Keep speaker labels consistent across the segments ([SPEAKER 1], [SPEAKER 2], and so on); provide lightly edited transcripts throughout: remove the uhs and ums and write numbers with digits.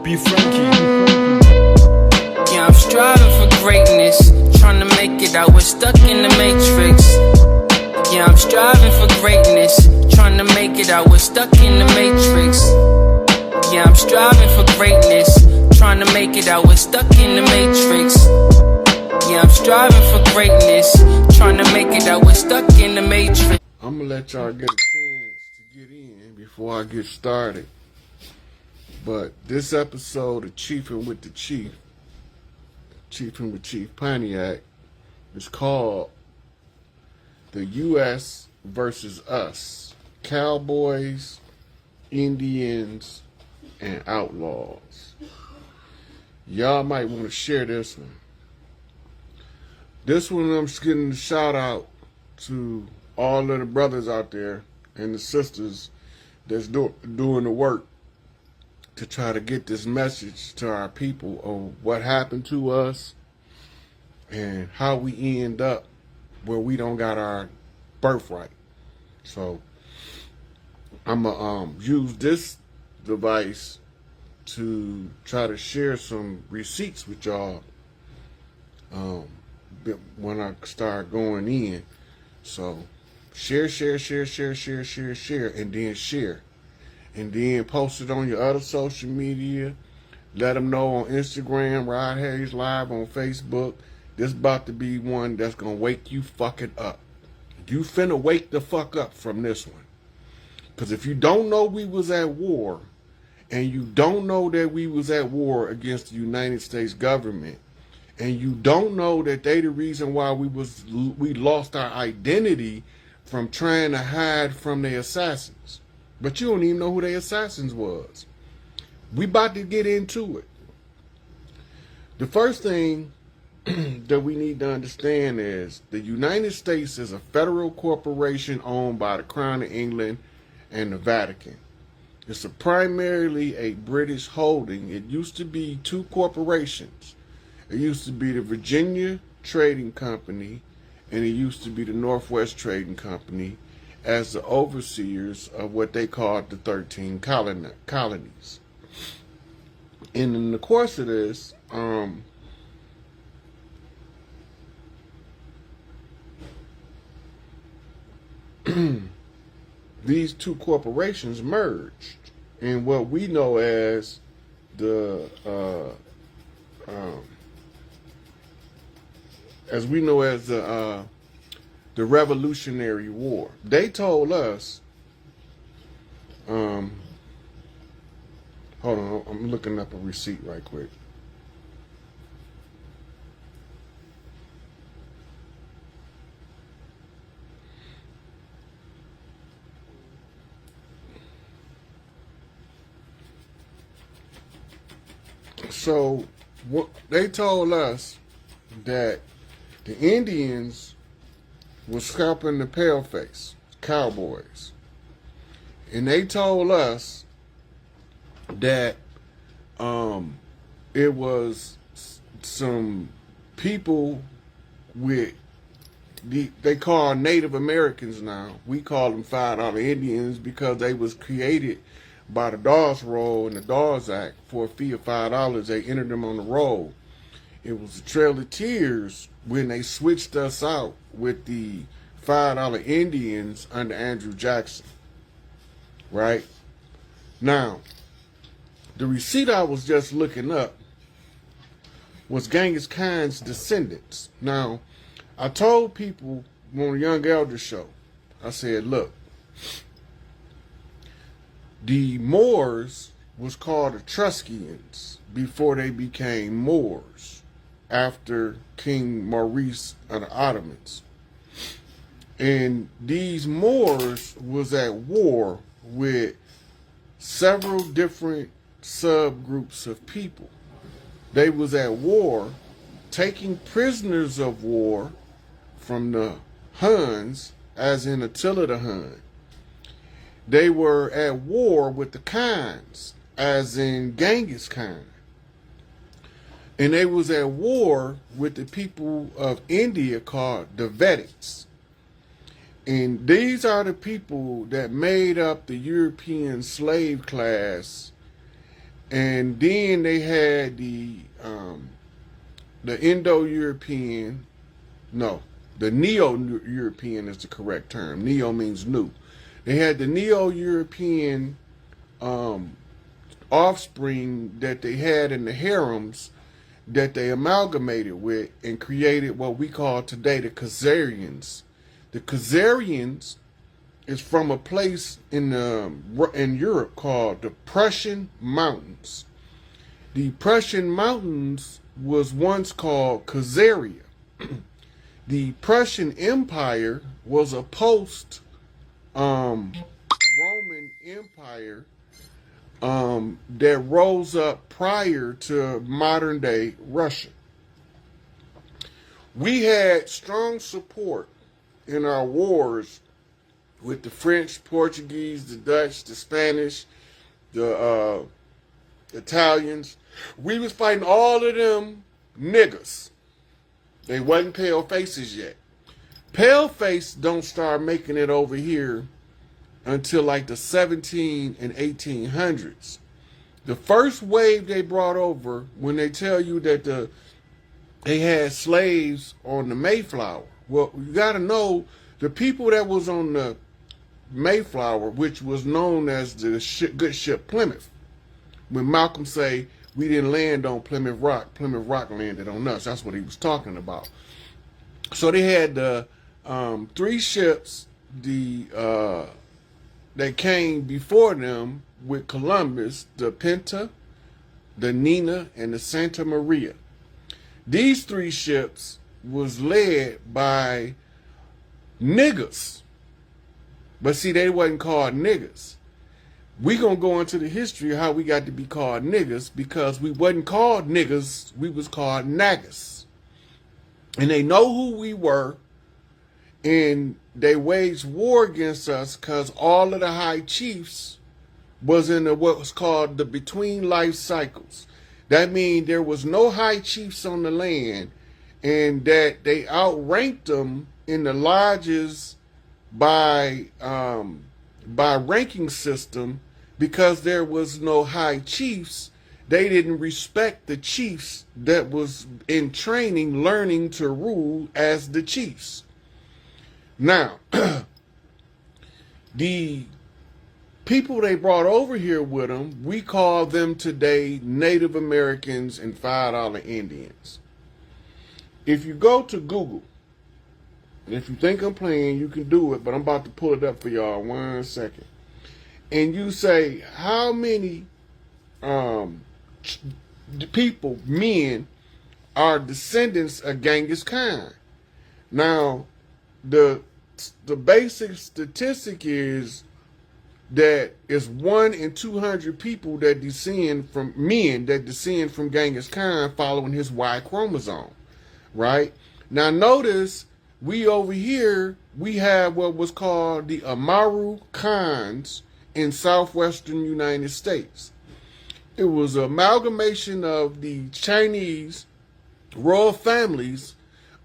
[SPEAKER 1] Be Frankie.
[SPEAKER 2] Yeah, I'm striving for greatness, trying to make it out. We're stuck in the matrix. Yeah, I'm striving for greatness, trying to make it out. We're stuck in the matrix. Yeah, I'm striving for greatness, trying to make it out. We're stuck in the matrix. Yeah, I'm striving for greatness, trying to make it out. We're stuck in the matrix.
[SPEAKER 3] I'm gonna let y'all get a chance to get in before I get started. But this episode of Chiefing with the Chief, Chiefing with Chief Pontiac, is called The U.S. versus Us, Cowboys, Indians, and Outlaws. Y'all might want to share this one. This one I'm just getting a shout out to all of the brothers out there and the sisters that's doing the work to try to get this message to our people of what happened to us and how we end up where we don't got our birthright. So I'm gonna use this device to try to share some receipts with y'all when I start going in. So share, and then share. And then post it on your other social media. Let them know on Instagram, Rod Hayes Live on Facebook. This about to be one that's going to wake you fucking up. You finna wake the fuck up from this one. Because if you don't know we was at war, and you don't know that we was at war against the United States government, and you don't know that they the reason why we lost our identity from trying to hide from the assassins. But you don't even know who the assassins was. We about to get into it. The first thing that we need to understand is the United States is a federal corporation owned by the Crown of England and the Vatican. It's primarily a British holding. It used to be two corporations. It used to be the Virginia Trading Company and it used to be the Northwest Trading Company as the overseers of what they called the 13 colonies. And in the course of this, these two corporations merged in what we know as the Revolutionary War. They told us, hold on, I'm looking up a receipt right quick. So what they told us that the Indians was scalping the paleface cowboys, and they told us that it was some people with they call Native Americans now. We call them $5 Indians because they was created by the Dawes Roll and the Dawes Act. For a fee of $5, they entered them on the roll. It was a Trail of Tears when they switched us out with the $5 Indians under Andrew Jackson. Right? Now, the receipt I was just looking up was Genghis Khan's descendants. Now, I told people on the Young Elder show, I said, look, the Moors was called Etruscans before they became Moors after King Maurice of the Ottomans. And these Moors was at war with several different subgroups of people. They was at war taking prisoners of war from the Huns, as in Attila the Hun. They were at war with the Khans, as in Genghis Khan. And they was at war with the people of India called the Vedics. And these are the people that made up the European slave class. And then they had the Indo-European, no, the Neo-European is the correct term. Neo means new. They had the Neo-European offspring that they had in the harems that they amalgamated with and created what we call today the Khazarians. The Khazarians is from a place in Europe called the Prussian Mountains. The Prussian Mountains was once called Khazaria. The Prussian Empire was a post Roman Empire that rose up prior to modern day Russia. We had strong support in our wars with the French, Portuguese, the Dutch, the Spanish, the Italians. We was fighting all of them niggas. They wasn't pale faces yet. Pale face don't start making it over here until like the 17 and 1800s. The first wave they brought over, when they tell you that they had slaves on the Mayflower, well, you got to know the people that was on the Mayflower, which was known as the good ship Plymouth. When Malcolm say we didn't land on Plymouth Rock landed on us. That's what he was talking about. So they had the 3 ships that came before them with Columbus, the Pinta, the Nina, and the Santa Maria. These 3 ships was led by niggas. But see, they wasn't called niggas. We gonna go into the history of how we got to be called niggas, because we wasn't called niggas, we was called nagas. And they know who we were, and they waged war against us because all of the high chiefs was in what was called the between life cycles. That means there was no high chiefs on the land, and that they outranked them in the lodges by ranking system. Because there was no high chiefs, they didn't respect the chiefs that was in training, learning to rule as the chiefs. Now, the people they brought over here with them, we call them today Native Americans and $5 Indians. If you go to Google, and if you think I'm playing, you can do it, but I'm about to pull it up for y'all 1 second. And you say, how many people, men, are descendants of Genghis Khan? Now, the basic statistic is that it's 1 in 200 people that descend from men that descend from Genghis Khan following his Y chromosome, right? Now, notice we over here, we have what was called the Amaru Khans in southwestern United States. It was an amalgamation of the Chinese royal families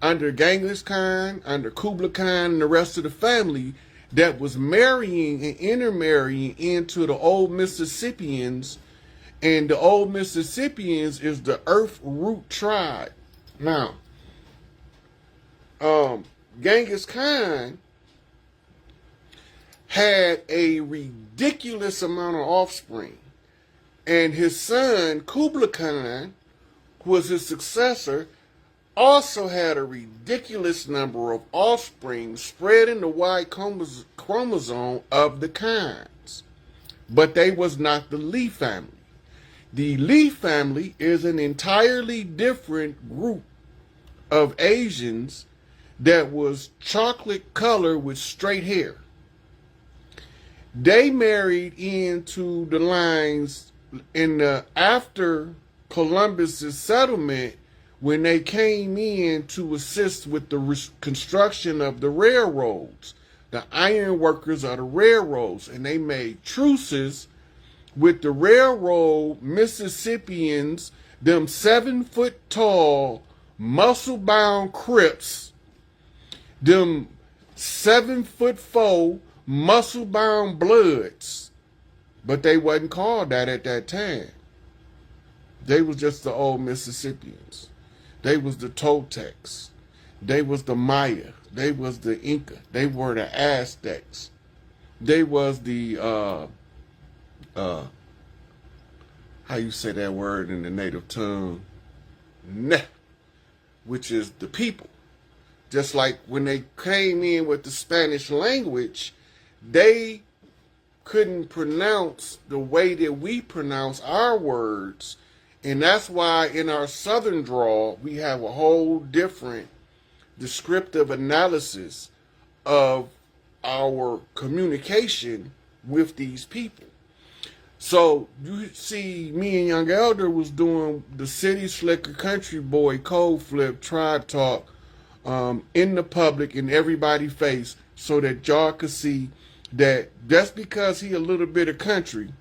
[SPEAKER 3] under Genghis Khan, under Kublai Khan, and the rest of the family that was marrying and intermarrying into the old Mississippians. And the old Mississippians is the Earth Root tribe. Now, Genghis Khan had a ridiculous amount of offspring. And his son, Kublai Khan, who was his successor, also had a ridiculous number of offspring spread in the Y chromosome of the Khans. But they was not the Li family. The Li family is an entirely different group of Asians that was chocolate color with straight hair. They married into the lines in the after Columbus's settlement when they came in to assist with the construction of the railroads, the iron workers of the railroads, and they made truces with the railroad Mississippians, them 7-foot tall, muscle-bound Crips, them 7'4" muscle-bound Bloods, but they wasn't called that at that time. They was just the old Mississippians. They was the Toltecs. They was the Maya. They was the Inca. They were the Aztecs. They was the how you say that word in the native tongue? Nah, which is the people. Just like when they came in with the Spanish language, they couldn't pronounce the way that we pronounce our words. And that's why in our Southern drawl, we have a whole different descriptive analysis of our communication with these people. So you see me and Young Elder was doing the City Slicker Country Boy Code Flip Tribe Talk in the public, in everybody's face, so that y'all could see that just because he a little bit of country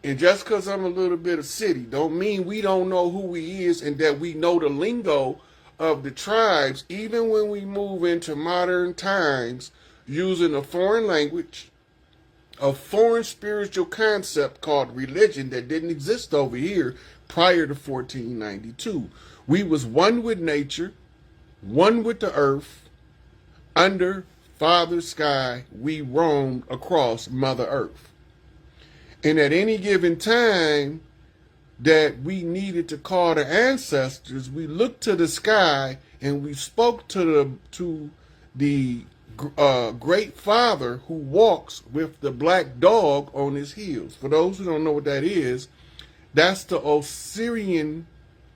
[SPEAKER 3] and just because I'm a little bit of city don't mean we don't know who he is and that we know the lingo of the tribes, even when we move into modern times using a foreign language, a foreign spiritual concept called religion that didn't exist over here prior to 1492. We was one with nature, one with the earth. Under Father Sky, we roamed across Mother Earth. And at any given time that we needed to call the ancestors, we looked to the sky and we spoke to the great father who walks with the black dog on his heels. For those who don't know what that is, that's the Osirian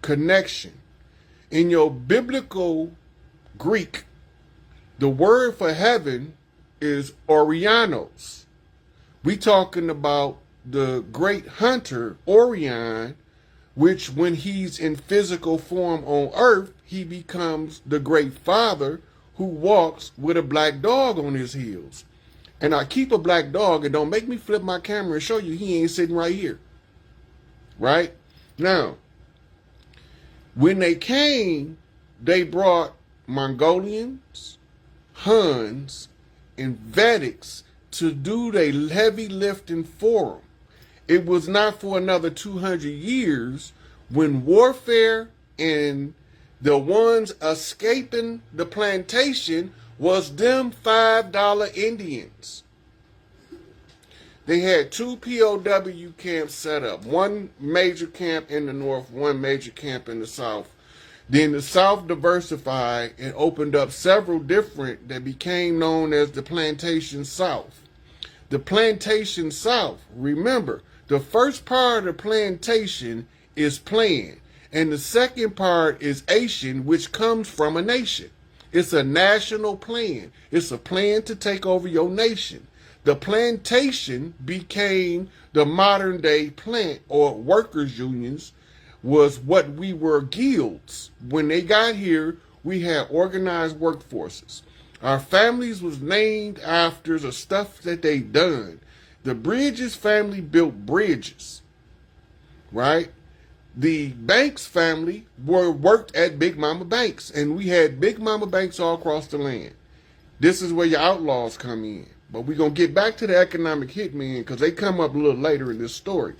[SPEAKER 3] connection. In your biblical Greek, the word for heaven is Orionos. We talking about the great hunter Orion, which when he's in physical form on earth, he becomes the great father who walks with a black dog on his heels. And I keep a black dog, and don't make me flip my camera and show you he ain't sitting right here. Right? Now, when they came, they brought Mongolians, Huns, and Vedics to do their heavy lifting for them. It was not for another 200 years when warfare and the ones escaping the plantation was them $5 Indians. They had 2 POW camps set up. One major camp in the north, one major camp in the south. Then the South diversified and opened up several different that became known as the Plantation South. The Plantation South, remember, the first part of the plantation is plan, and the second part is Asian, which comes from a nation. It's a national plan. It's a plan to take over your nation. The plantation became the modern day plant or workers' unions, was what we were guilds. When they got here, we had organized workforces. Our families was named after the stuff that they done. The Bridges family built bridges, right? The Banks family worked at Big Mama Banks, and we had Big Mama Banks all across the land. This is where your outlaws come in. But we're going to get back to the economic hitmen because they come up a little later in this story.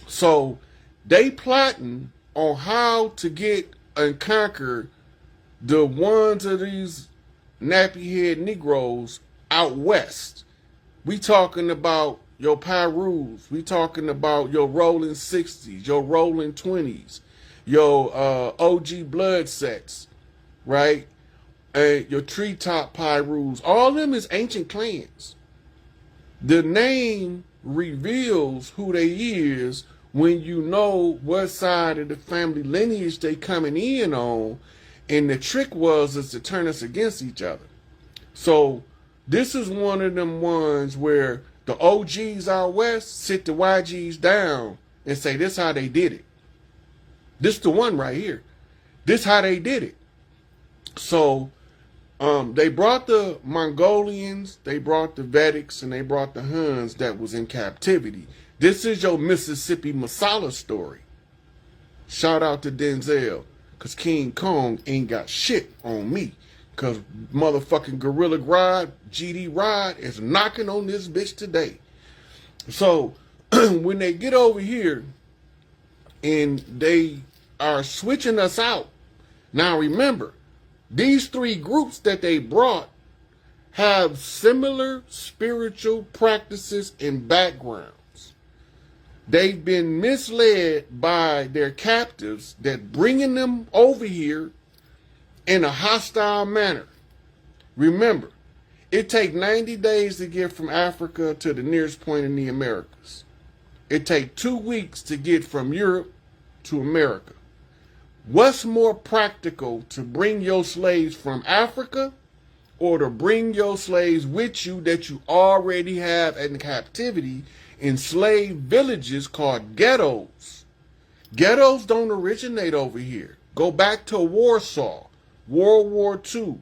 [SPEAKER 3] So they plotting on how to get and conquer the ones of these nappy-head Negroes out west. We talking about your Pyrus. We talking about your rolling 60s, your rolling 20s, your OG blood sets, right? Your treetop Pyrus. All of them is ancient clans. The name reveals who they is when you know what side of the family lineage they coming in on, and the trick is to turn us against each other. So this is one of them ones where the OGs out west sit the YGs down and say this how they did it. This the one right here. This how they did it. So they brought the Mongolians, they brought the Vedics, and they brought the Huns that was in captivity. This is your Mississippi Masala story. Shout out to Denzel, because King Kong ain't got shit on me. Because motherfucking Gorilla Grodd, GD Rod, is knocking on this bitch today. So when they get over here and they are switching us out, now remember, these three groups that they brought have similar spiritual practices and backgrounds. They've been misled by their captives that bringing them over here in a hostile manner. Remember, it takes 90 days to get from Africa to the nearest point in the Americas. It takes 2 weeks to get from Europe to America. What's more practical, to bring your slaves from Africa or to bring your slaves with you that you already have in captivity in slave villages called ghettos? Ghettos don't originate over here. Go back to Warsaw, World War II.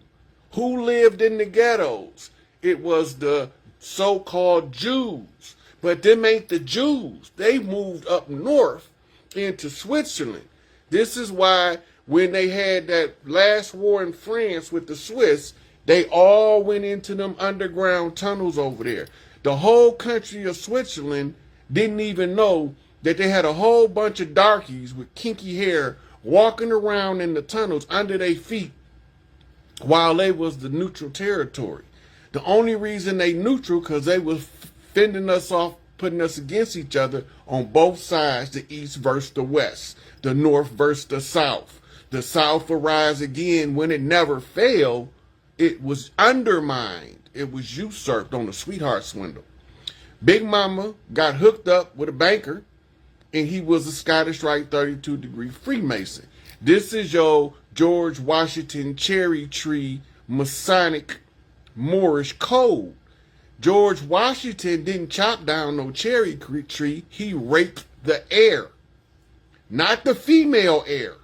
[SPEAKER 3] Who lived in the ghettos? It was the so-called Jews. But them ain't the Jews. They moved up north into Switzerland. This is why when they had that last war in France with the Swiss, they all went into them underground tunnels over there. The whole country of Switzerland didn't even know that they had a whole bunch of darkies with kinky hair walking around in the tunnels under their feet while they was the neutral territory. The only reason they neutral because they was fending us off, putting us against each other on both sides, the east versus the west, the north versus the south. The south will rise again when it never failed. It was undermined. It was usurped on a sweetheart swindle. Big Mama got hooked up with a banker, and he was a Scottish Rite 32-degree Freemason. This is your George Washington cherry tree Masonic Moorish code. George Washington didn't chop down no cherry tree. He raped the heir, not the female heir.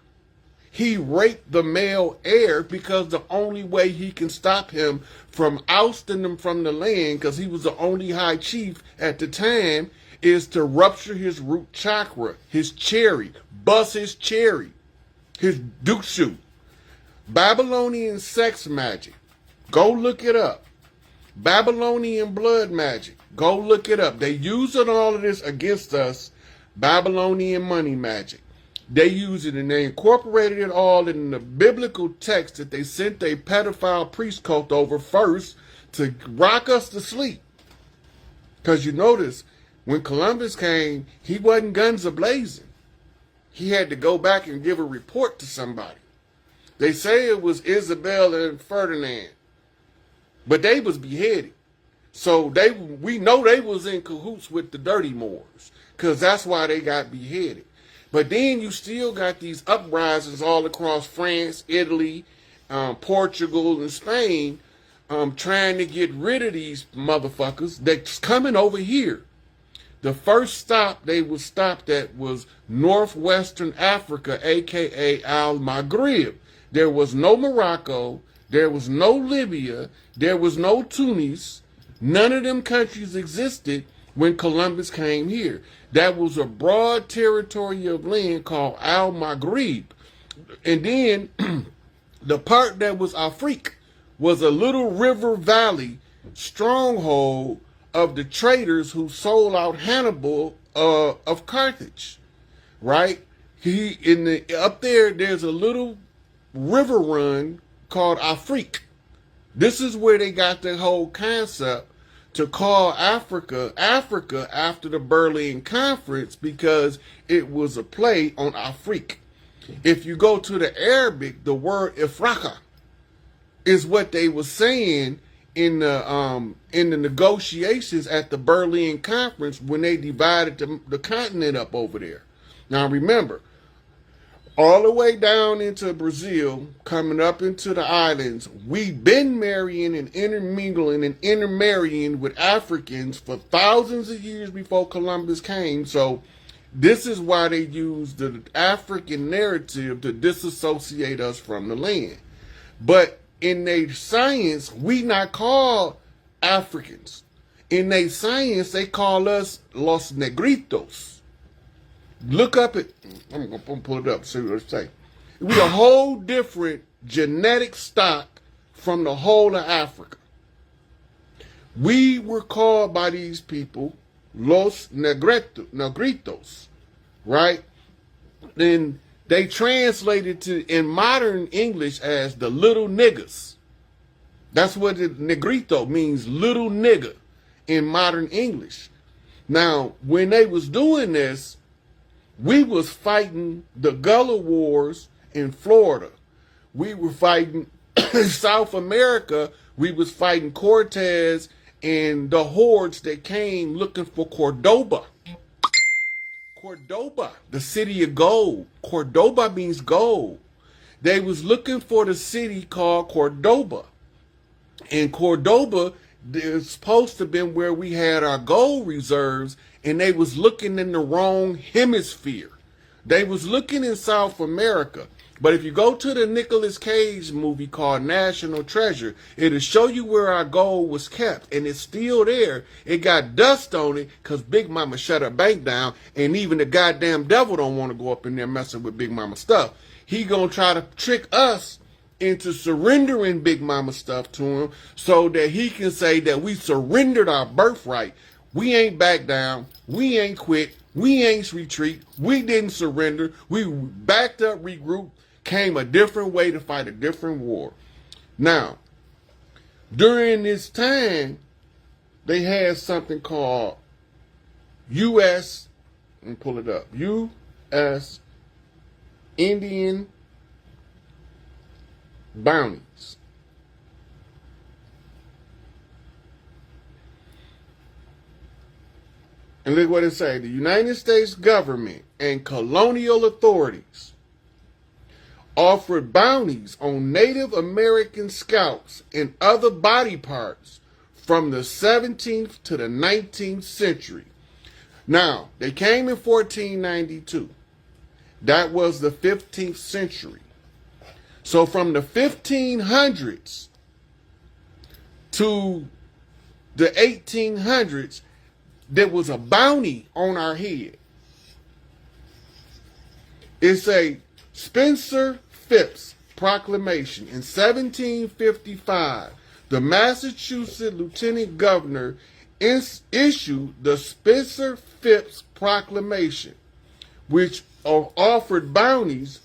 [SPEAKER 3] He raped the male heir because the only way he can stop him from ousting him from the land, because he was the only high chief at the time, is to rupture his root chakra, his cherry, bust his cherry, his dukshu. Babylonian sex magic. Go look it up. Babylonian blood magic. Go look it up. They using all of this against us. Babylonian money magic. They use it and they incorporated it all in the biblical text that they sent a pedophile priest cult over first to rock us to sleep. Because you notice, when Columbus came, he wasn't guns a-blazing. He had to go back and give a report to somebody. They say it was Isabella and Ferdinand, but they was beheaded. So we know they was in cahoots with the Dirty Moors, because that's why they got beheaded. But then you still got these uprisings all across France, Italy, Portugal, and Spain, trying to get rid of these motherfuckers that's coming over here. The first stop they was stopped at was northwestern Africa, a.k.a. Al-Maghrib. There was no Morocco. There was no Libya. There was no Tunis. None of them countries existed when Columbus came here. That was a broad territory of land called Al-Maghrib. And then the part that was Afrique was a little river valley stronghold of the traders who sold out Hannibal of Carthage, right? Up there, there's a little river run called Afrique. This is where they got the whole concept to call Africa after the Berlin Conference, because it was a play on Afrique. If you go to the Arabic, the word Ifraka is what they were saying in the negotiations at the Berlin Conference when they divided the continent up over there. Now remember, all the way down into Brazil, coming up into the islands, we've been marrying and intermingling and intermarrying with Africans for thousands of years before Columbus came. So This is why they use the African narrative to disassociate us from the land. But in their science, we not called Africans. In their science, they call us Los Negritos. Look up it. I'm going to pull it up, see what it say. We a whole different genetic stock from the whole of Africa. We were called by these people Los Negritos, right? Then they translated to in modern English as the little niggas. That's what the Negrito means, little nigga, in modern English. Now, when they was doing this, we was fighting the Gullah Wars in Florida. We were fighting South America. We was fighting Cortez and the hordes that came looking for Cordoba. Cordoba, the city of gold. Cordoba means gold. They was looking for the city called Cordoba. And Cordoba is supposed to have been where we had our gold reserves, and they was looking in the wrong hemisphere. They was looking in South America. But if you go to the Nicolas Cage movie called National Treasure, it'll show you where our gold was kept. And it's still there. It got dust on it because Big Mama shut her bank down. And even the goddamn devil don't want to go up in there messing with Big Mama stuff. He gonna try to trick us into surrendering Big Mama stuff to him so that he can say that we surrendered our birthright. We ain't back down. We ain't quit. We ain't retreat. We didn't surrender. We backed up, regrouped, came a different way to fight a different war. Now, during this time, they had something called U.S., and pull it up, U.S. Indian bounties. And look what it say. The United States government and colonial authorities offered bounties on Native American scalps and other body parts from the 17th to the 19th century. Now, they came in 1492. That was the 15th century. So from the 1500s to the 1800s, there was a bounty on our head. It's a Spencer Phipps proclamation in 1755. The Massachusetts Lieutenant Governor issued the Spencer Phipps proclamation, which offered bounties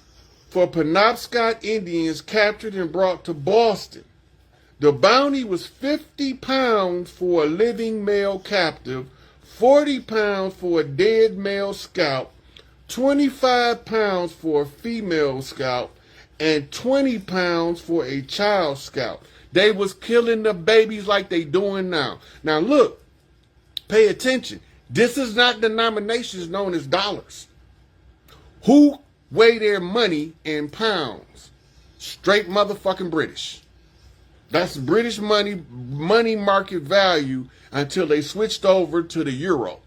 [SPEAKER 3] for Penobscot Indians captured and brought to Boston. The bounty was 50 pounds for a living male captive, 40 pounds for a dead male scalp, 25 pounds for a female scalp, and 20 pounds for a child scalp. They was killing the babies like they doing now. Now look, pay attention. This is not denominations known as dollars. Who weigh their money in pounds? Straight motherfucking British. That's British money market value until they switched over to the euro.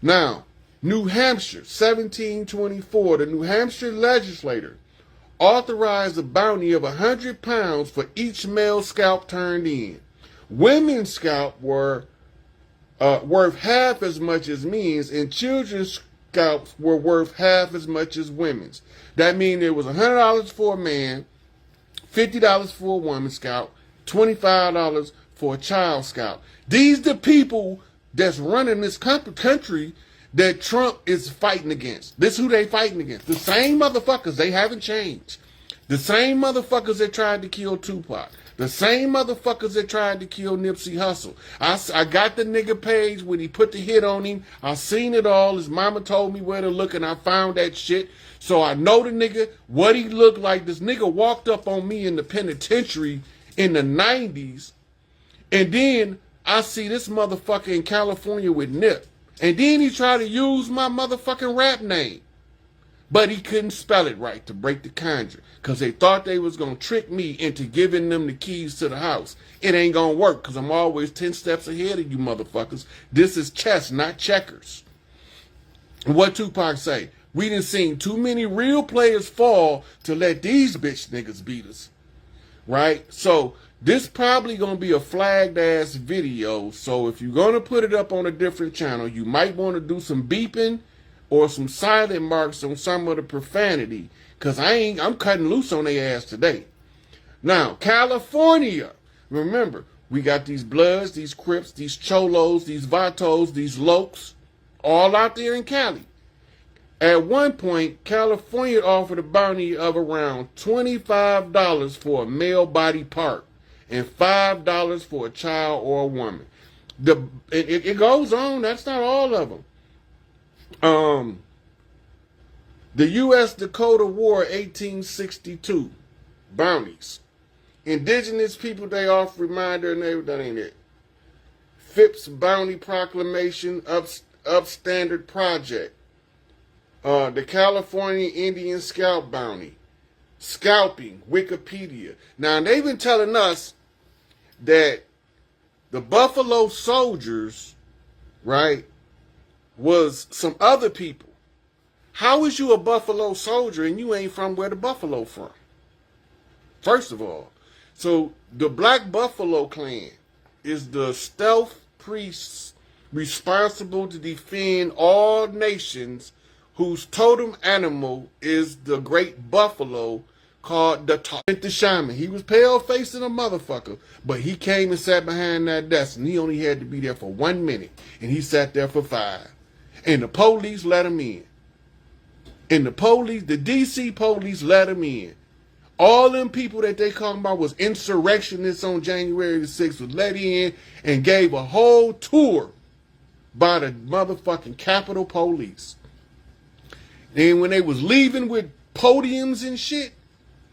[SPEAKER 3] Now, New Hampshire, 1724, the New Hampshire legislature authorized a bounty of 100 pounds for each male scalp turned in. Women's scalp were worth half as much as men's, and children's scalps were worth half as much as women's. That means it was $100 for a man, $50 for a woman's scalp, $25 for a child scalp. These the people that's running this country that Trump is fighting against. This is who they fighting against. The same motherfuckers, they haven't changed. The same motherfuckers that tried to kill Tupac. The same motherfuckers that tried to kill Nipsey Hussle. I got the nigga page when he put the hit on him. I seen it all. His mama told me where to look and I found that shit. So I know the nigga, what he looked like. This nigga walked up on me in the penitentiary in the 90s. And then I see this motherfucker in California with Nip. And then he tried to use my motherfucking rap name. But he couldn't spell it right to break the conjure. Because they thought they was going to trick me into giving them the keys to the house. It ain't going to work because I'm always 10 steps ahead of you motherfuckers. This is chess, not checkers. What Tupac say? We done seen too many real players fall to let these bitch niggas beat us. Right? So this probably gonna be a flagged ass video. So if you're gonna put it up on a different channel, you might want to do some beeping or some silent marks on some of the profanity. Cause I'm cutting loose on their ass today. Now, California. Remember, we got these Bloods, these Crips, these Cholos, these Vatos, these Lokes, all out there in Cali. At one point, California offered a bounty of around $25 for a male body part and $5 for a child or a woman. It goes on. That's not all of them. The U.S. Dakota War 1862 bounties. Indigenous people, they offer reminder, and that ain't it. Phipps Bounty Proclamation, Upstandard Project. The California Indian Scout Bounty. Scalping, Wikipedia. Now, they've been telling us that the Buffalo Soldiers, right, was some other people. How is you a Buffalo Soldier and you ain't from where the Buffalo from? First of all. So the Black Buffalo Clan is the stealth priests responsible to defend all nations whose totem animal is the great buffalo called the shaman. He was pale-faced and a motherfucker, but he came and sat behind that desk, and he only had to be there for 1 minute, and he sat there for 5. And the police let him in. And the DC police let him in. All them people that they talking about was insurrectionists on January the 6th was let in and gave a whole tour by the motherfucking Capitol Police. And when they was leaving with podiums and shit,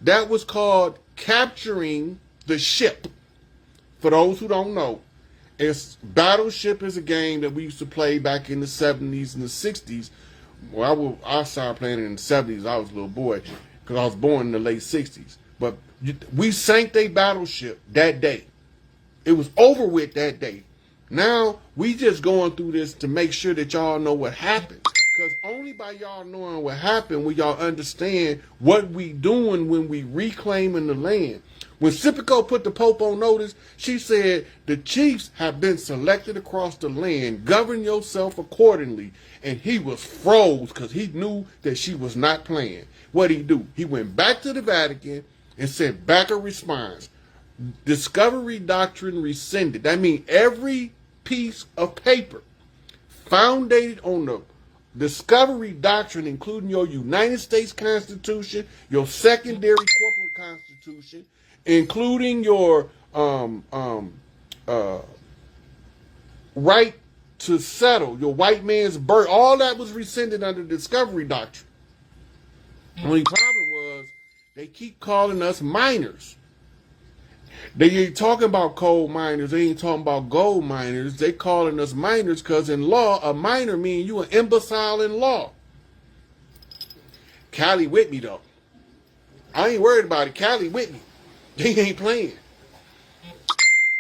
[SPEAKER 3] that was called capturing the ship. For those who don't know, Battleship is a game that we used to play back in the 70s and the 60s. Well, I started playing it in the 70s. I was a little boy because I was born in the late 60s. But we sank their battleship that day. It was over with that day. Now, we just going through this to make sure that y'all know what happened. Because only by y'all knowing what happened will y'all understand what we doing when we reclaiming the land. When Sipico put the Pope on notice, she said, the chiefs have been selected across the land. Govern yourself accordingly. And he was froze because he knew that she was not playing. What'd he do? He went back to the Vatican and sent back a response. Discovery doctrine rescinded. That means every piece of paper founded on the discovery doctrine, including your United States Constitution, your secondary corporate constitution, including your right to settle, your white man's birth, all that was rescinded under the discovery doctrine. The only problem was they keep calling us miners. They ain't talking about coal miners. They ain't talking about gold miners. They calling us miners because in law, a miner means you an imbecile in law. Cali with me, though. I ain't worried about it. Cali with me. They ain't playing.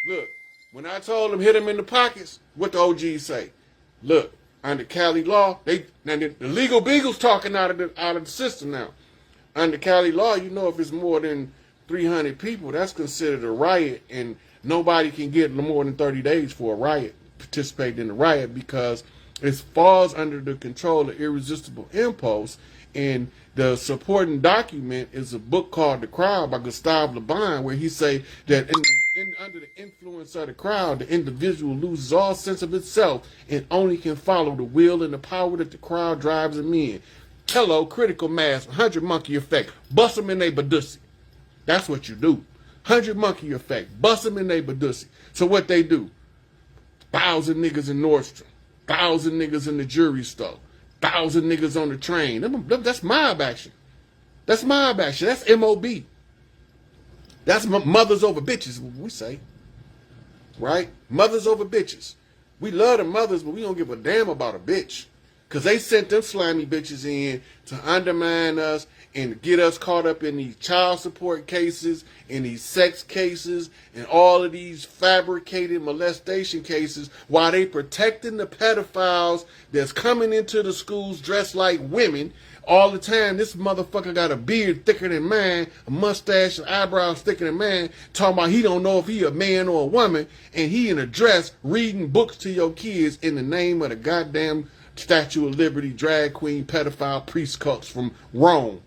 [SPEAKER 3] Look, when I told them hit them in the pockets, what the OGs say? Look, under Cali law, the legal beagles talking out of the system now. Under Cali law, you know if it's more than 300 people, that's considered a riot, and nobody can get more than 30 days for a riot, participate in the riot, because it falls under the control of irresistible impulse. And the supporting document is a book called The Crowd by Gustave Le Bon, where he say that under the influence of the crowd, the individual loses all sense of itself and only can follow the will and the power that the crowd drives him in. Hello, critical mass, 100 monkey effect, bust them in they badussi. That's what you do. 100 monkey effect. Bust them in they badussi. So what they do? 1,000 niggas in Nordstrom. 1,000 niggas in the jewelry store. 1,000 niggas on the train. That's mob action. That's mob action. That's MOB. That's mothers over bitches, we say. Right? Mothers over bitches. We love the mothers, but we don't give a damn about a bitch. Because they sent them slimy bitches in to undermine us and get us caught up in these child support cases, in these sex cases, and all of these fabricated molestation cases, while they protecting the pedophiles that's coming into the schools dressed like women. All the time, this motherfucker got a beard thicker than mine, a mustache and eyebrows thicker than mine, talking about he don't know if he a man or a woman, and he in a dress reading books to your kids in the name of the goddamn Statue of Liberty, drag queen, pedophile, priest cults from Rome.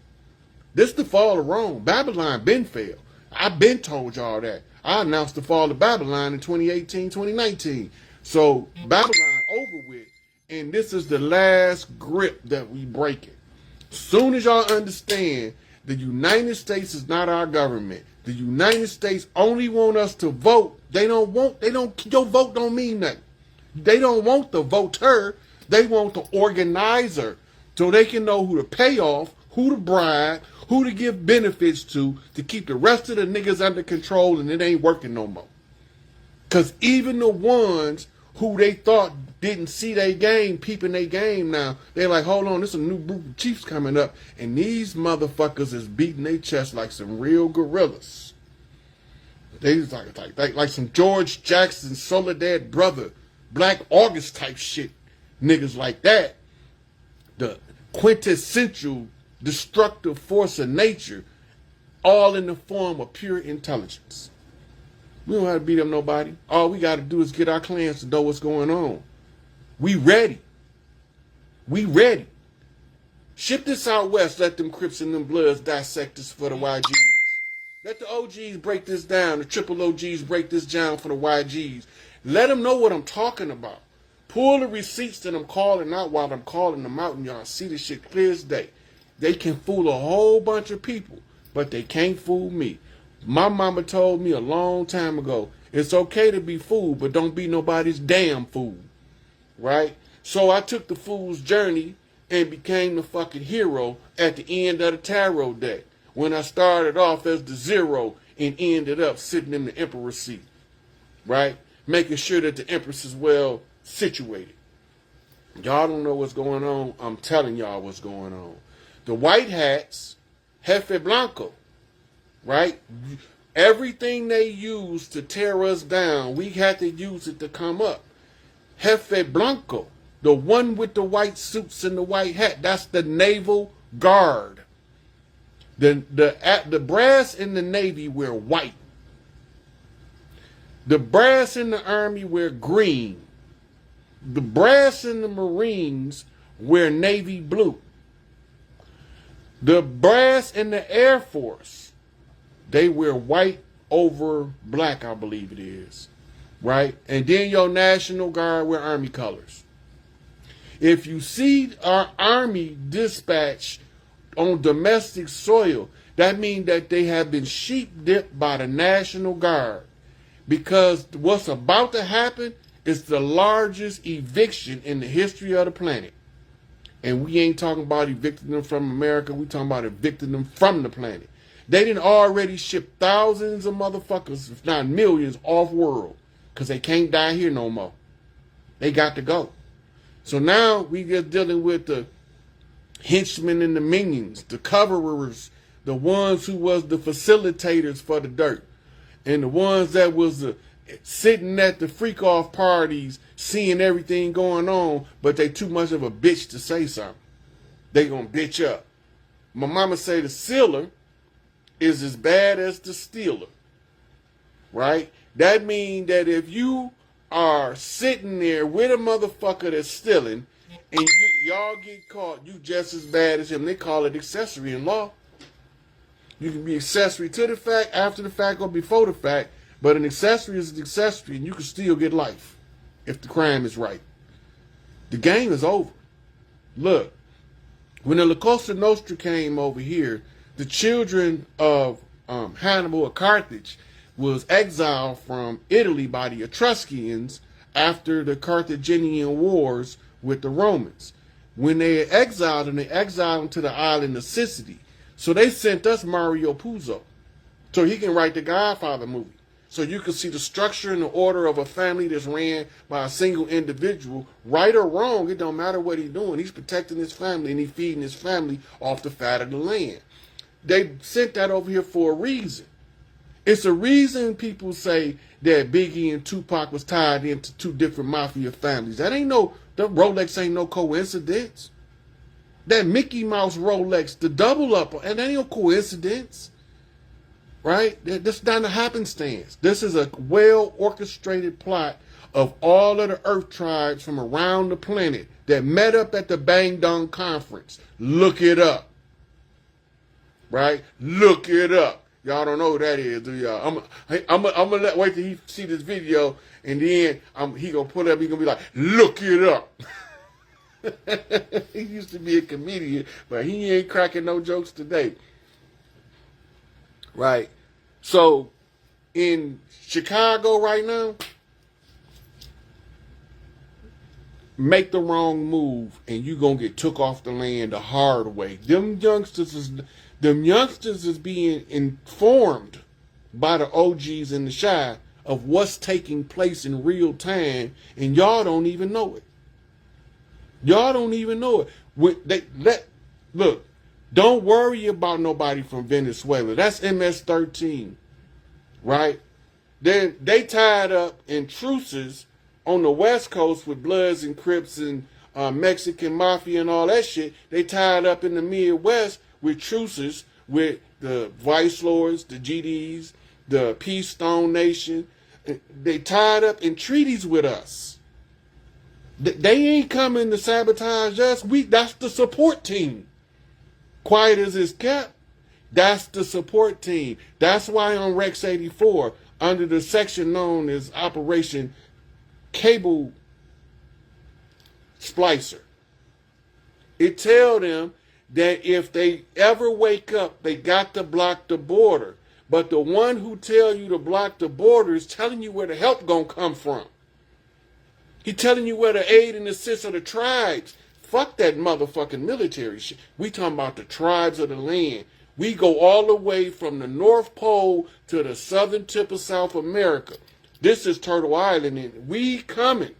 [SPEAKER 3] This the fall of Rome. Babylon been failed. I've been told y'all that. I announced the fall of Babylon in 2018, 2019. So Babylon over with, and this is the last grip that we breaking. Soon as y'all understand the United States is not our government, the United States only want us to vote. Your vote don't mean nothing. They don't want the voter. They want the organizer, so they can know who to pay off, who to bribe, who to give benefits to keep the rest of the niggas under control, and it ain't working no more. Because even the ones who they thought didn't see their game, peeping their game now, they're like, hold on, there's a new group of chiefs coming up, and these motherfuckers is beating their chest like some real gorillas. They like some George Jackson, Soledad Brother, Black August type shit. Niggas like that, the quintessential destructive force of nature, all in the form of pure intelligence. We don't have to beat up nobody. All we got to do is get our clans to know what's going on. We ready. We ready. Ship this out west. Let them Crips and them Bloods dissect this for the YGs. Let the OGs break this down. The triple OGs break this down for the YGs. Let them know what I'm talking about. Pull the receipts that I'm calling out while I'm calling them out, and y'all see this shit clear as day. They can fool a whole bunch of people, but they can't fool me. My mama told me a long time ago, it's okay to be fooled, but don't be nobody's damn fool. Right? So I took the fool's journey and became the fucking hero at the end of the tarot deck, when I started off as the zero and ended up sitting in the emperor's seat. Right? Making sure that the empress is well situated. Y'all don't know what's going on. I'm telling y'all what's going on. The white hats, Jefe Blanco, right? Everything they use to tear us down, we had to use it to come up. Jefe Blanco, the one with the white suits and the white hat, that's the Naval Guard. The brass in the Navy wear white. The brass in the Army wear green. The brass in the Marines wear navy blue. The brass in the Air Force, they wear white over black, I believe it is. Right? And then your National Guard wear Army colors. If you see our Army dispatch on domestic soil, that means that they have been sheep dipped by the National Guard. Because what's about to happen is the largest eviction in the history of the planet. And we ain't talking about evicting them from America. We talking about evicting them from the planet. They didn't already ship thousands of motherfuckers, if not millions, off world. Because they can't die here no more. They got to go. So now we just dealing with the henchmen and the minions, the coverers, the ones who was the facilitators for the dirt. And the ones that was sitting at the freak-off parties, seeing everything going on, but they too much of a bitch to say something. They gonna bitch up. My mama say the sealer is as bad as the stealer. Right? That means that if you are sitting there with a motherfucker that's stealing, and y'all get caught, you just as bad as him. They call it accessory in law. You can be accessory to the fact, after the fact, or before the fact, but an accessory is an accessory, and you can still get life if the crime is right. The game is over. Look, when the La Costa Nostra came over here, the children of Hannibal of Carthage was exiled from Italy by the Etruscans after the Carthaginian wars with the Romans. When they exiled them, they exiled them to the island of Sicily. So they sent us Mario Puzo so he can write the Godfather movie. so you can see the structure and the order of a family that's ran by a single individual. Right or wrong, it don't matter what he's doing. He's protecting his family and he's feeding his family off the fat of the land. They sent that over here for a reason. It's a reason people say that Biggie and Tupac was tied into two different mafia families. The Rolex ain't no coincidence. That Mickey Mouse Rolex, the double up, and that ain't no coincidence. Right? This is not a happenstance. This is a well-orchestrated plot of all of the Earth tribes from around the planet that met up at the Bang Dong Conference. Look it up. Right? Look it up. Y'all don't know who that is, do y'all? I'm gonna wait till he see this video, and then he gonna put up. He gonna be like, "Look it up." He used to be a comedian, but he ain't cracking no jokes today. Right? So, in Chicago right now, make the wrong move, and you gonna get took off the land the hard way. Them youngsters is being informed by the OGs in the Chi of what's taking place in real time, and y'all don't even know it. Y'all don't even know it. Look, don't worry about nobody from Venezuela. That's MS-13, right? They tied up in truces on the West Coast with Bloods and Crips and Mexican Mafia and all that shit. They tied up in the Midwest with truces with the Vice Lords, the GDs, the Peace Stone Nation. They tied up in treaties with us. They ain't coming to sabotage us. That's the support team. Quiet as it's kept, that's the support team. That's why on Rex 84, under the section known as Operation Cable Splicer, it tell them that if they ever wake up, they got to block the border. But the one who tell you to block the border is telling you where the help gonna come from. He telling you where the aid and assist of the tribes. Fuck that motherfucking military shit. We talking about the tribes of the land. We go all the way from the North Pole to the southern tip of South America. This is Turtle Island, and we coming.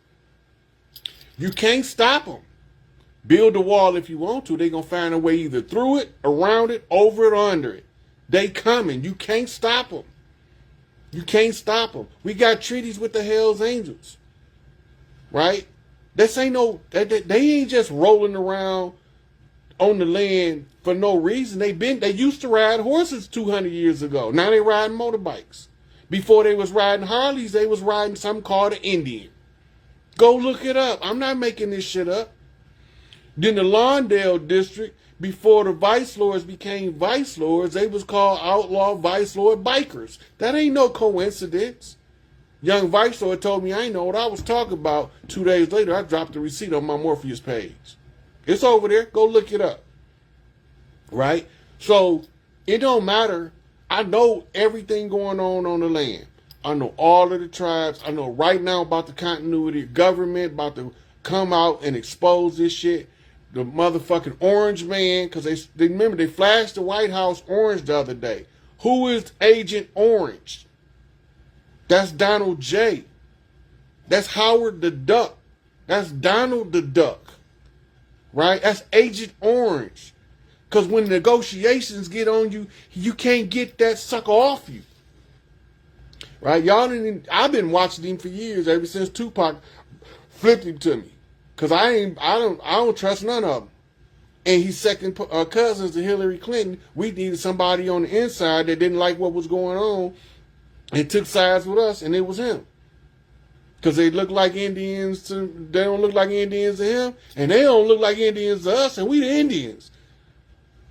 [SPEAKER 3] You can't stop them. Build a wall if you want to. They gonna find a way either through it, around it, over it, or under it. They coming. You can't stop them. You can't stop them. We got treaties with the Hells Angels. Right? This ain't no, they ain't just rolling around on the land for no reason. They used to ride horses 200 years ago. Now they riding motorbikes. Before they was riding Harleys, they was riding something called an Indian. Go look it up. I'm not making this shit up. Then the Lawndale district, before the Vice Lords became Vice Lords, they was called Outlaw Vice Lord Bikers. That ain't no coincidence. Young Vice Lord told me I ain't know what I was talking about. 2 days later, I dropped the receipt on my Morpheus page. It's over there. Go look it up. Right? So, it don't matter. I know everything going on the land. I know all of the tribes. I know right now about the continuity of government, about to come out and expose this shit. The motherfucking Orange Man, because they remember they flashed the White House orange the other day. Who is Agent Orange? That's Donald J. That's Howard the Duck. That's Donald the Duck. Right? That's Agent Orange. Because when negotiations get on you, you can't get that sucker off you. Right? I've been watching him for years, ever since Tupac flipped him to me. Because I don't trust none of them. And he's second cousins to Hillary Clinton. We needed somebody on the inside that didn't like what was going on and took sides with us, and it was him. Because they look like Indians they don't look like Indians to him, and they don't look like Indians to us, and we the Indians.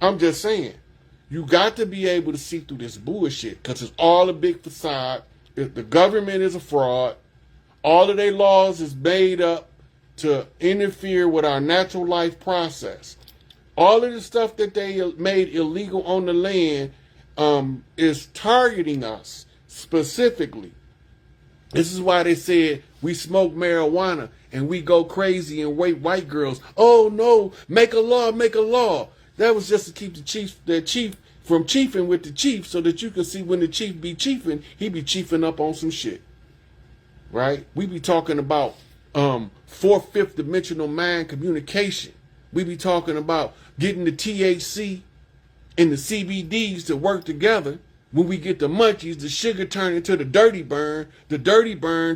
[SPEAKER 3] I'm just saying, you got to be able to see through this bullshit, because it's all a big facade. If the government is a fraud, all of their laws is made up to interfere with our natural life process. All of the stuff that they made illegal on the land is targeting us specifically. This is why they said we smoke marijuana and we go crazy and rape white girls. Oh no, make a law, make a law. That was just to keep the chief from chiefing with the chief so that you can see when the chief be chiefing, he be chiefing up on some shit. Right? We be talking about fourth, fifth dimensional mind communication. We be talking about getting the THC and the CBDs to work together. When we get the munchies, the sugar turn into the dirty burn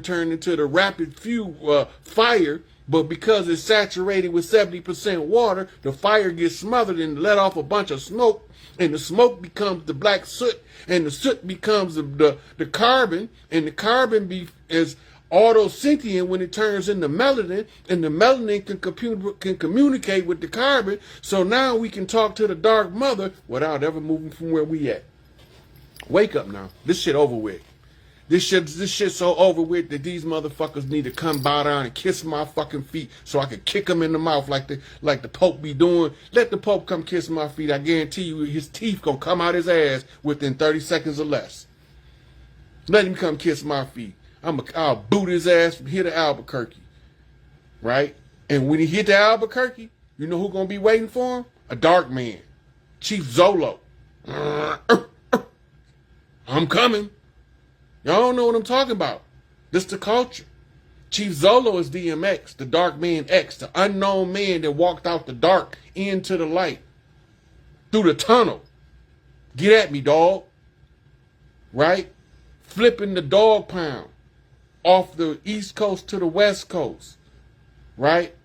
[SPEAKER 3] turn into the rapid fuel fire. But because it's saturated with 70% water, the fire gets smothered and let off a bunch of smoke, and the smoke becomes the black soot, and the soot becomes the carbon, and the carbon is autosentient when it turns into melanin, and the melanin can communicate with the carbon. So now we can talk to the dark mother without ever moving from where we at. Wake up now. This shit over with. This shit so over with that these motherfuckers need to come bow down and kiss my fucking feet so I can kick them in the mouth like the Pope be doing. Let the Pope come kiss my feet. I guarantee you his teeth gonna come out his ass within 30 seconds or less. Let him come kiss my feet. I'll boot his ass from here to Albuquerque. Right? And when he hit to Albuquerque, you know who gonna be waiting for him? A dark man. Chief Zolo. I'm coming. Y'all don't know what I'm talking about. This the culture. Chief Zolo is DMX, the Dark Man X, the unknown man that walked out the dark into the light. Through the tunnel. Get at me, dog. Right? Flipping the dog pound off the East Coast to the West Coast. Right?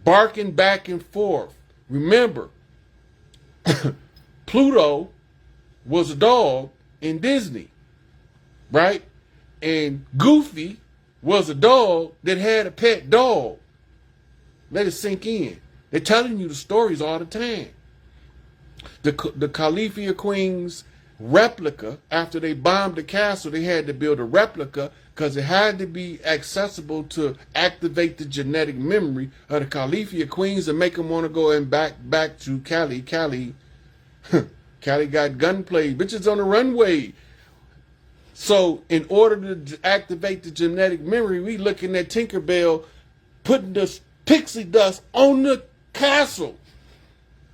[SPEAKER 3] Barking back and forth. Remember, Pluto was a dog in Disney, right? And Goofy was a dog that had a pet dog. Let it sink in. They're telling you the stories all the time. The Califia Queen's replica, after they bombed the castle, they had to build a replica because it had to be accessible to activate the genetic memory of the Califia Queens and make them want to go and back to Cali. Cali got gunplay. Bitches on the runway. So in order to activate the genetic memory, we looking at Tinkerbell putting the pixie dust on the castle.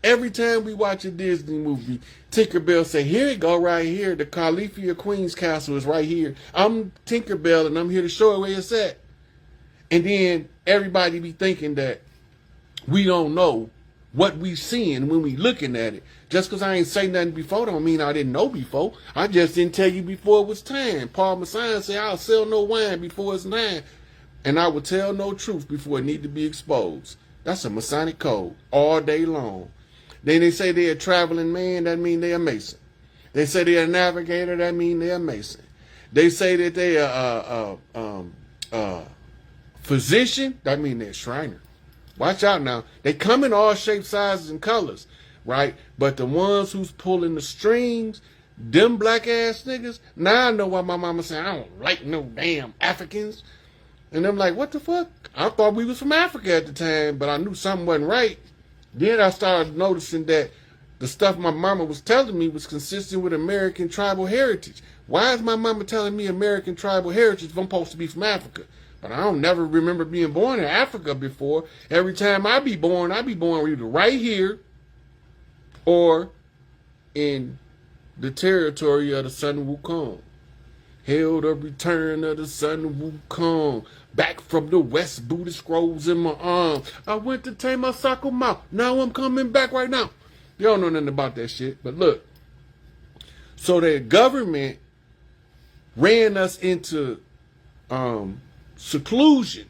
[SPEAKER 3] Every time we watch a Disney movie, Tinkerbell say, here it go right here. The Califia Queen's castle is right here. I'm Tinkerbell and I'm here to show her where it's at. And then everybody be thinking that we don't know what we seeing when we looking at it. Just because I ain't say nothing before don't mean I didn't know before. I just didn't tell you before it was time. Paul Messiah said, I'll sell no wine before it's time. And I will tell no truth before it need to be exposed. That's a Masonic code all day long. Then they say they're a traveling man, that mean they're a Mason. They say they're a navigator, that mean they're a Mason. They say that they're a physician, that mean they're a Shriner. Watch out now. They come in all shapes, sizes, and colors, right? But the ones who's pulling the strings, them black ass niggas, now I know why my mama said, I don't like no damn Africans. And I'm like, what the fuck? I thought we was from Africa at the time, but I knew something wasn't right. Then I started noticing that the stuff my mama was telling me was consistent with American tribal heritage. Why is my mama telling me American tribal heritage if I'm supposed to be from Africa? But I don't never remember being born in Africa before. Every time I be born either right here or in the territory of the Sun Wukong. Hail the return of the Sun Wukong. Back from the west, Buddhist scrolls in my arms. I went to tame my Sakuma. Now I'm coming back right now. You don't know nothing about that shit. But look. So the government ran us into seclusion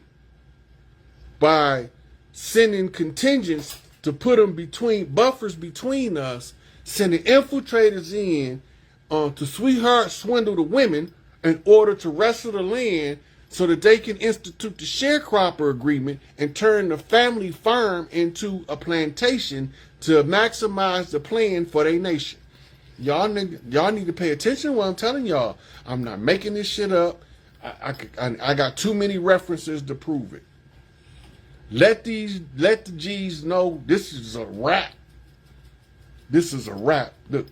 [SPEAKER 3] by sending contingents to put them buffers between us, sending infiltrators in to sweetheart swindle the women in order to wrestle the land so that they can institute the sharecropper agreement and turn the family farm into a plantation to maximize the plan for their nation. Y'all need to pay attention to what I'm telling y'all. I'm not making this shit up. I got too many references to prove it. Let the G's know this is a wrap. This is a wrap. Look,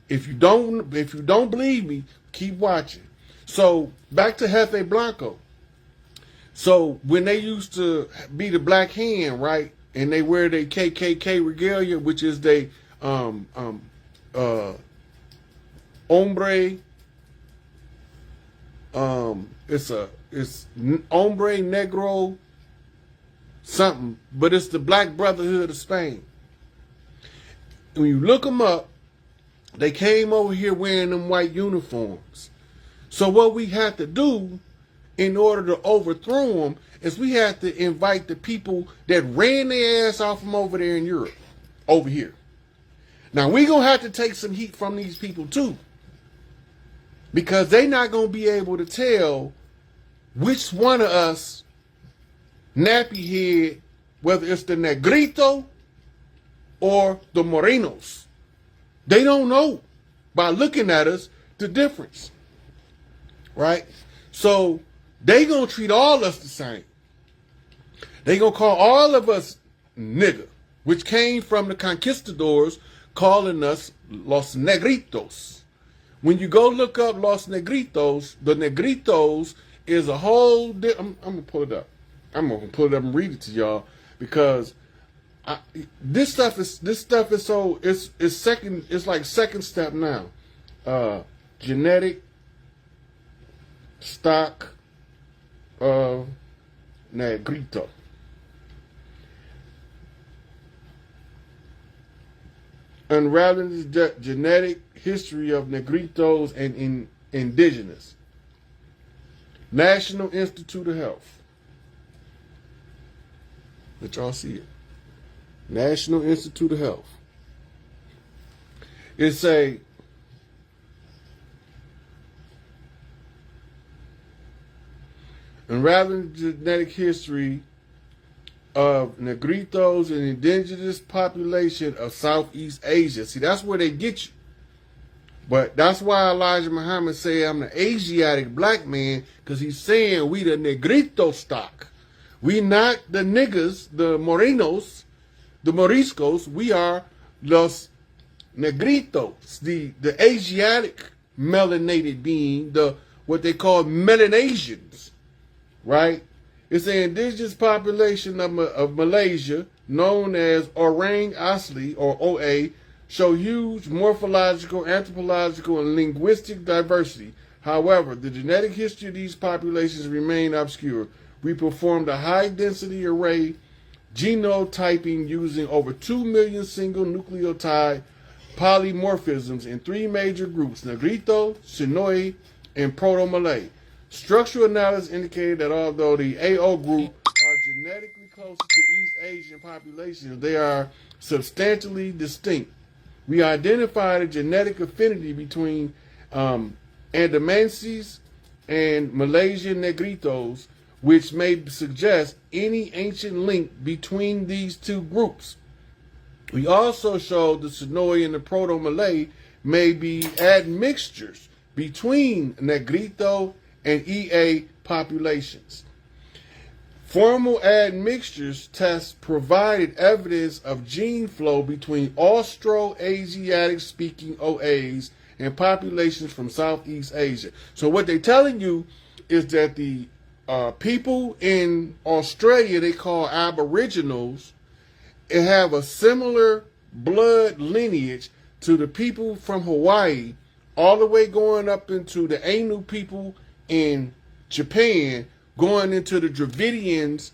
[SPEAKER 3] if you don't believe me, keep watching. So back to Jefe Blanco. So when they used to be the Black Hand, right, and they wear their KKK regalia, which is they hombre. It's hombre negro something, but it's the Black Brotherhood of Spain. When you look them up, they came over here wearing them white uniforms. So what we had to do in order to overthrow them is we had to invite the people that ran their ass off from over there in Europe over here. Now we gonna have to take some heat from these people too, because they not gonna be able to tell which one of us nappy head, whether it's the Negrito or the Morenos. They don't know by looking at us the difference, right? So they gonna treat all us the same. They gonna call all of us nigga, which came from the conquistadors calling us Los Negritos. When you go look up Los Negritos, the Negritos is a whole. I'm gonna pull it up. I'm gonna pull it up and read it to y'all because this stuff is so it's second. It's like second step now. Genetic stock of Negrito. Unraveling the genetic history of Negritos and indigenous. National Institute of Health. Let y'all see it. National Institute of Health. It's a unraveling the genetic history of Negritos and indigenous population of Southeast Asia. See, that's where they get you. But that's why Elijah Muhammad say I'm the Asiatic black man, because he's saying we the Negrito stock. We not the niggas, the Morenos, the Moriscos. We are los Negritos, the Asiatic melanated being, the what they call Melanesians, right? It's the indigenous population of Malaysia, known as Orang Asli, or OA, show huge morphological, anthropological, and linguistic diversity. However, the genetic history of these populations remain obscure. We performed a high-density array genotyping using over 2 million single nucleotide polymorphisms in 3 major groups: Negrito, Shinoy, and Proto-Malay. Structural analysis indicated that although the AO group are genetically closer to East Asian populations, they are substantially distinct. We identified a genetic affinity between Andamansis and Malaysian Negritos, which may suggest any ancient link between these two groups. We also showed the Sonoy and the Proto-Malay may be admixtures between Negrito and EA populations. Formal admixtures tests provided evidence of gene flow between Austro-Asiatic speaking OAs and populations from Southeast Asia. So what they're telling you is that the people in Australia they call Aboriginals have a similar blood lineage to the people from Hawaii, all the way going up into the Ainu people in Japan, going into the Dravidians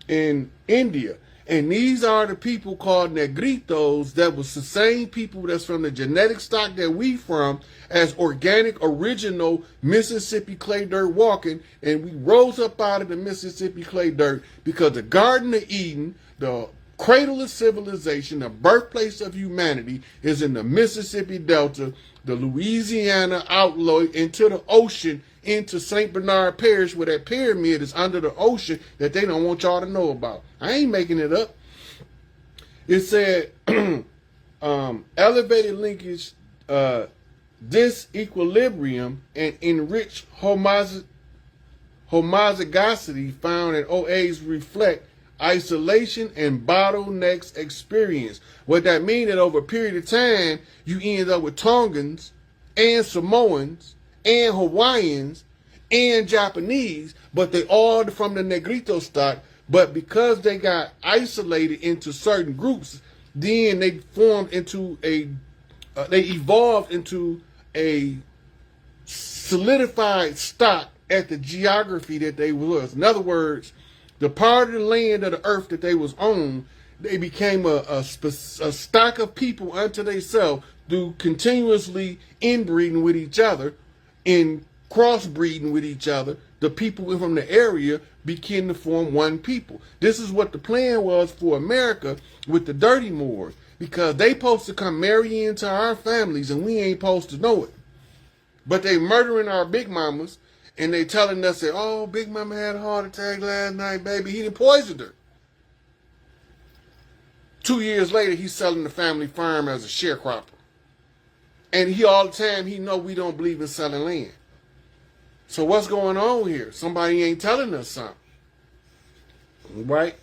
[SPEAKER 3] in India. And these are the people called Negritos that was the same people that's from the genetic stock that we from, as organic, original Mississippi clay dirt walking. And we rose up out of the Mississippi clay dirt because the Garden of Eden, the cradle of civilization, the birthplace of humanity, is in the Mississippi Delta, the Louisiana outlaw into the ocean, into St. Bernard Parish, where that pyramid is under the ocean that they don't want y'all to know about. I ain't making it up. It said elevated linkage, disequilibrium, and enriched homozygosity found in OAs reflect isolation and bottlenecks experience. What that means that over a period of time, you end up with Tongans and Samoans and Hawaiians and Japanese, but they all from the Negrito stock. But because they got isolated into certain groups, then they formed into a they evolved into a solidified stock at the geography that they was. In other words, the part of the land of the earth that they was on, they became a stock of people unto themselves through continuously inbreeding with each other and crossbreeding with each other. The people from the area began to form one people. This is what the plan was for America with the Dirty Moors, because they supposed to come marry into our families and we ain't supposed to know it. But they murdering our big mamas, and they telling us that, oh, Big Mama had a heart attack last night, baby. He done poisoned her. 2 years later, he's selling the family farm as a sharecropper. And he all the time, he know we don't believe in selling land. So what's going on here? Somebody ain't telling us something. Right?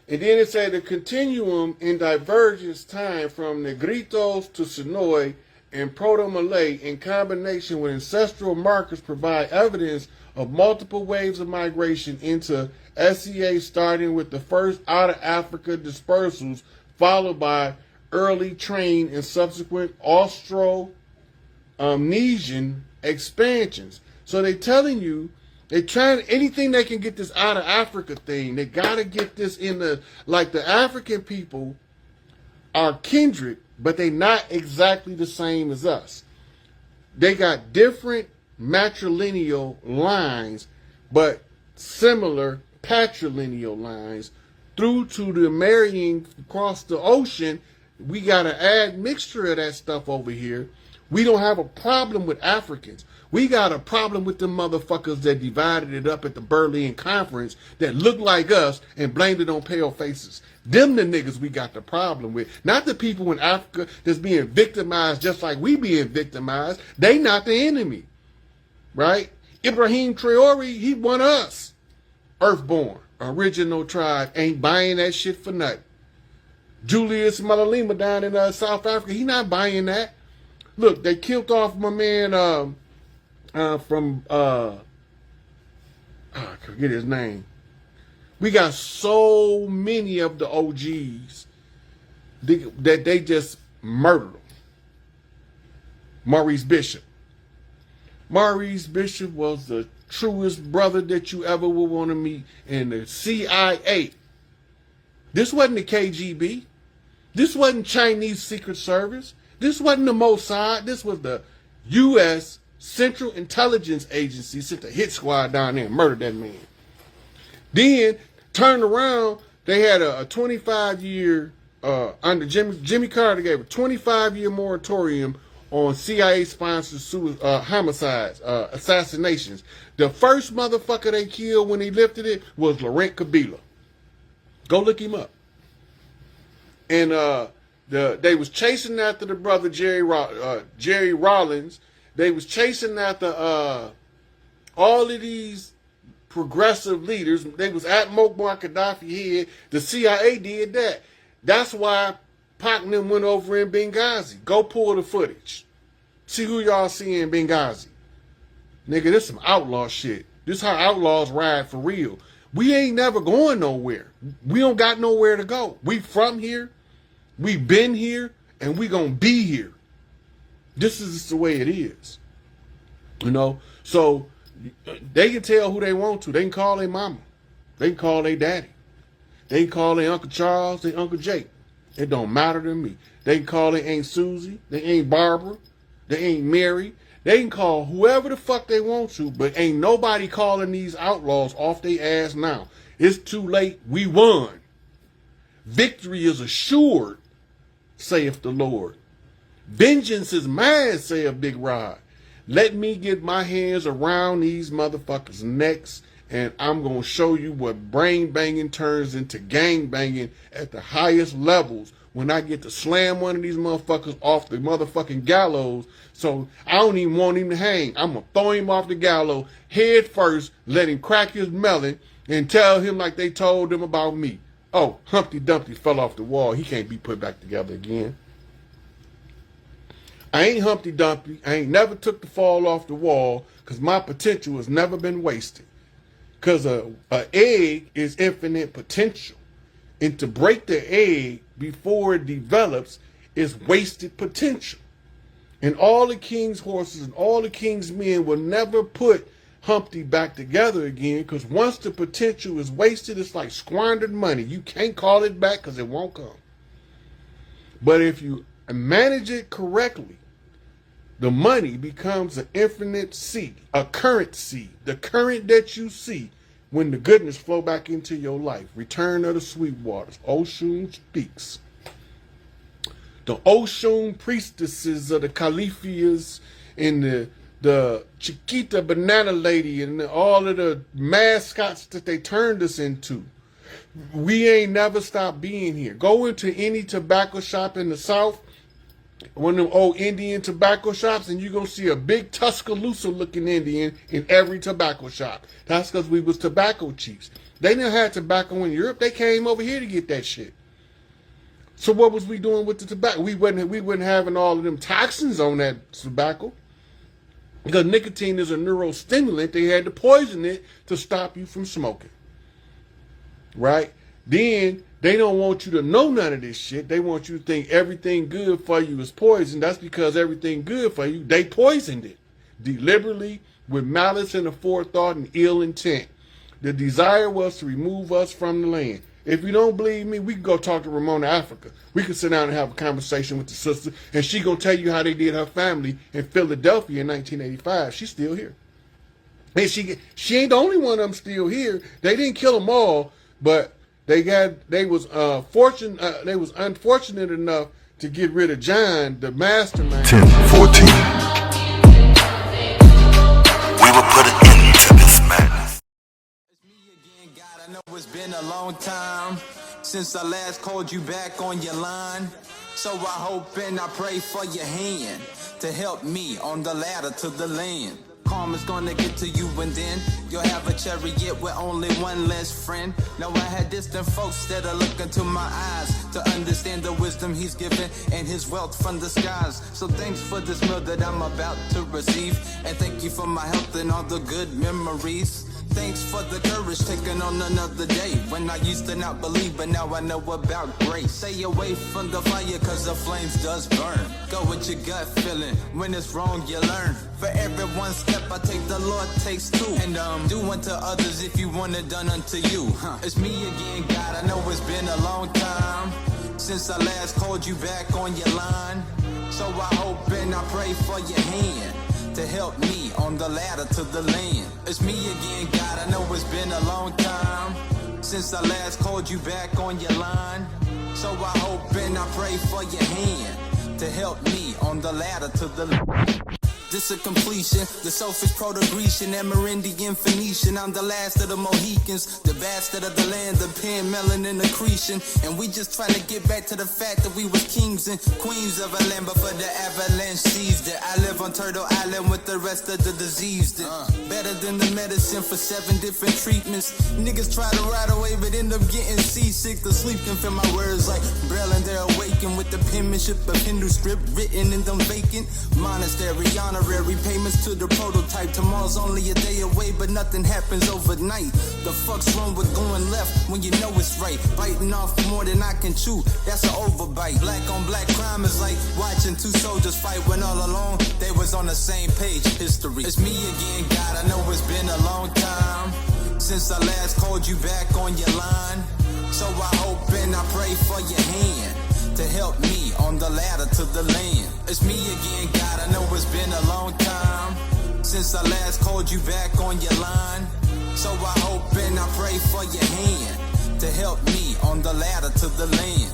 [SPEAKER 3] And then it said the continuum in divergence time from Negritos to Sonoy and Proto-Malay in combination with ancestral markers provide evidence of multiple waves of migration into SCA, starting with the first out-of-Africa dispersals, followed by early train and subsequent Austronesian expansions. So they're telling you, they're trying anything they can get this out-of-Africa thing. They got to get this in the, like the African people are kindred, but they not exactly the same as us. They got different matrilineal lines, but similar patrilineal lines through to the marrying across the ocean. We got to add mixture of that stuff over here. We don't have a problem with Africans. We got a problem with them motherfuckers that divided it up at the Berlin Conference that look like us and blamed it on pale faces. Them the niggas we got the problem with. Not the people in Africa that's being victimized just like we being victimized. They not the enemy. Right? Ibrahim Traore, he won us. Earthborn, original tribe, ain't buying that shit for nothing. Julius Malema down in South Africa, he not buying that. Look, they killed off my man I forget his name. We got so many of the OGs that they just murdered them. Maurice Bishop. Maurice Bishop was the truest brother that you ever would want to meet in the CIA. This wasn't the KGB. This wasn't Chinese Secret Service. This wasn't the Mossad. This was the U.S. Central Intelligence Agency sent a hit squad down there and murdered that man. Then, turned around, they had a 25-year, under Jimmy Carter gave a 25-year moratorium on CIA-sponsored homicides, assassinations. The first motherfucker they killed when he lifted it was Laurent Kabila. Go look him up. And they was chasing after the brother Jerry Rawlings. They was chasing after all of these progressive leaders. They was at Muammar Gaddafi head. The CIA did that. That's why Pac and them went over in Benghazi. Go pull the footage. See who y'all see in Benghazi. Nigga, this some outlaw shit. This how outlaws ride for real. We ain't never going nowhere. We don't got nowhere to go. We from here. We been here. And we gonna be here. This is just the way it is. You know? So, they can tell who they want to. They can call their mama. They can call their daddy. They can call their Uncle Charles, their Uncle Jake. It don't matter to me. They can call their Aunt Susie, they ain't Barbara, they ain't Mary. They can call whoever the fuck they want to, but ain't nobody calling these outlaws off their ass now. It's too late. We won. Victory is assured, saith the Lord. Vengeance is mine, saith Big Rod. Let me get my hands around these motherfuckers' necks, and I'm going to show you what brain banging turns into gang banging at the highest levels when I get to slam one of these motherfuckers off the motherfucking gallows. So I don't even want him to hang. I'm going to throw him off the gallows head first, let him crack his melon, and tell him like they told him about me. Oh, Humpty Dumpty fell off the wall. He can't be put back together again. I ain't Humpty Dumpty. I ain't never took the fall off the wall because my potential has never been wasted. Because an egg is infinite potential. And to break the egg before it develops is wasted potential. And all the king's horses and all the king's men will never put Humpty back together again, because once the potential is wasted, it's like squandered money. You can't call it back because it won't come. But if you manage it correctly, the money becomes an infinite seed, a current seed, the current that you see when the goodness flow back into your life. Return of the sweet waters. Oshun speaks. The Oshun priestesses of the Califias and the Chiquita Banana Lady and all of the mascots that they turned us into. We ain't never stopped being here. Go into any tobacco shop in the South, one of them old Indian tobacco shops, and you're going to see a big Tuscaloosa looking Indian in every tobacco shop. That's because we was tobacco chiefs. They didn't have tobacco in Europe. They came over here to get that shit. So what was we doing with the tobacco? We wasn't having all of them toxins on that tobacco. Because nicotine is a neurostimulant, they had to poison it to stop you from smoking. Right? Then they don't want you to know none of this shit. They want you to think everything good for you is poison. That's because everything good for you, they poisoned it. Deliberately, with malice and aforethought and ill intent. The desire was to remove us from the land. If you don't believe me, we can go talk to Ramona Africa. We can sit down and have a conversation with the sister, and she gonna tell you how they did her family in Philadelphia in 1985. She's still here, and she ain't the only one of them still here. They didn't kill them all, but they was unfortunate enough to get rid of John, the mastermind.
[SPEAKER 1] 10-14. We will put an end to this madness.
[SPEAKER 4] I know it's been a long time since I last called you back on your line. So I hope and I pray for your hand to help me on the ladder to the land. Karma's gonna get to you and then you'll have a chariot with only one less friend. Now I had distant folks that are looking to my eyes to understand the wisdom he's given and his wealth from the skies. So thanks for this meal that I'm about to receive, and thank you for my health and all the good memories. Thanks for the courage taking on another day when I used to not believe, but now I know about grace. Stay away from the fire cause the flames does burn. Go with your gut feeling, when it's wrong you learn. For every one step I take, the Lord takes two. And do unto others if you want it done unto you. It's me again, God, I know it's been a long time since I last called you back on your line. So I hope and I pray for your hand to help me on the ladder to the land. It's me again, God, I know it's been a long time since I last called you back on your line. So I hope and I pray for your hand to help me on the ladder to the land. This a completion, the selfish Proto-Grecian, Amerindian, Phoenician. I'm the last of the Mohicans, the bastard of the land, the pen, melanin, accretion. And we just trying to get back to the fact that we was kings and queens of a land before the avalanche seized it. I live on Turtle Island with the rest of the diseased. Better than the medicine for 7 different treatments. Niggas try to ride away but end up getting seasick. The sleep can feel my words like Braille and they're awakened with the penmanship of Hindu script written in them vacant monastery honor. Honorary payments to the prototype. Tomorrow's only a day away, but nothing happens overnight. The fuck's wrong with going left when you know it's right? Biting off more than I can chew, that's an overbite. Black on black crime is like watching 2 soldiers fight when all along they was on the same page. History. It's me again, God, I know it's been a long time since I last called you back on your line. So I hope and I pray for your hand to help me on the ladder to the land. It's me again, God, I know it's been a long time since I last called you back on your line. So I hope and I pray for your hand to help me on the ladder to the land.